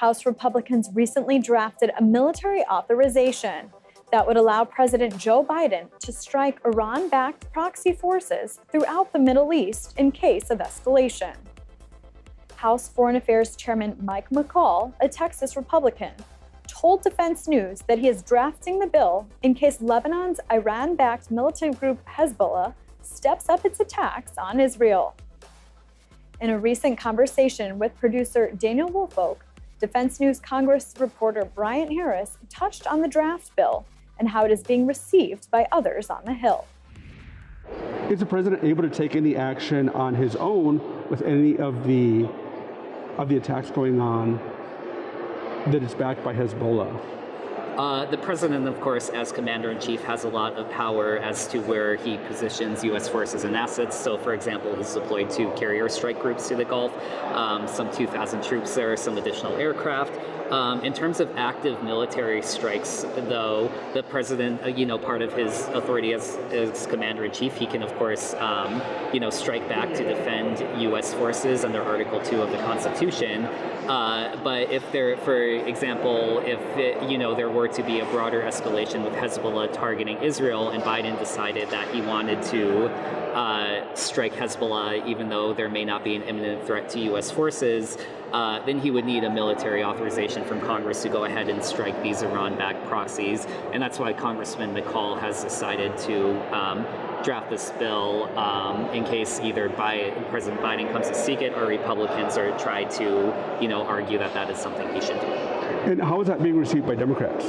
House Republicans recently drafted a military authorization that would allow President Joe Biden to strike Iran-backed proxy forces throughout the Middle East in case of escalation. House Foreign Affairs Chairman Mike McCall, a Texas Republican, told Defense News that he is drafting the bill in case Lebanon's Iran-backed militant group Hezbollah steps up its attacks on Israel. In a recent conversation with producer Daniel Woolfolk, Defense News Congress reporter Bryant Harris touched on the draft bill and how it is being received by others on the Hill. Is the president able to take any action on his own with any of the attacks going on that is backed by Hezbollah? The president, of course, as commander-in-chief, has a lot of power as to where he positions U.S. forces and assets. So, for example, he's deployed 2 carrier strike groups to the Gulf, some 2,000 troops there, some additional aircraft. In terms of active military strikes, though, the president, part of his authority as commander-in-chief, he can, of course, strike back to defend U.S. forces under Article 2 of the Constitution. But if there, for example, if there were to be a broader escalation with Hezbollah targeting Israel, and Biden decided that he wanted to strike Hezbollah, even though there may not be an imminent threat to U.S. forces, then he would need a military authorization from Congress to go ahead and strike these Iran-backed proxies. And that's why Congressman McCall has decided to draft this bill in case either President Biden comes to seek it or Republicans or try to, argue that that is something he should do. And how is that being received by Democrats?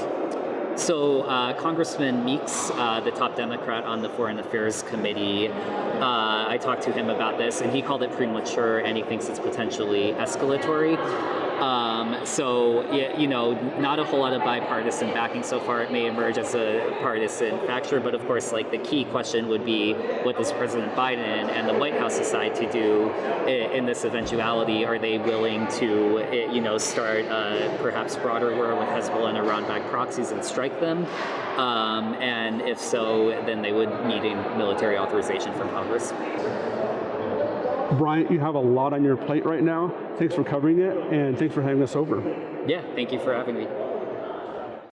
So Congressman Meeks, the top Democrat on the Foreign Affairs Committee, I talked to him about this, and he called it premature, and he thinks it's potentially escalatory. Not a whole lot of bipartisan backing so far. It may emerge as a partisan factor, but of course, the key question would be, what does President Biden and the White House decide to do in this eventuality? Are they willing to, start perhaps broader war with Hezbollah and Iran-backed proxies and strike them? And if so, then they would need a military authorization from Congress. Bryant, you have a lot on your plate right now. Thanks for covering it, and thanks for having us over. Yeah, thank you for having me.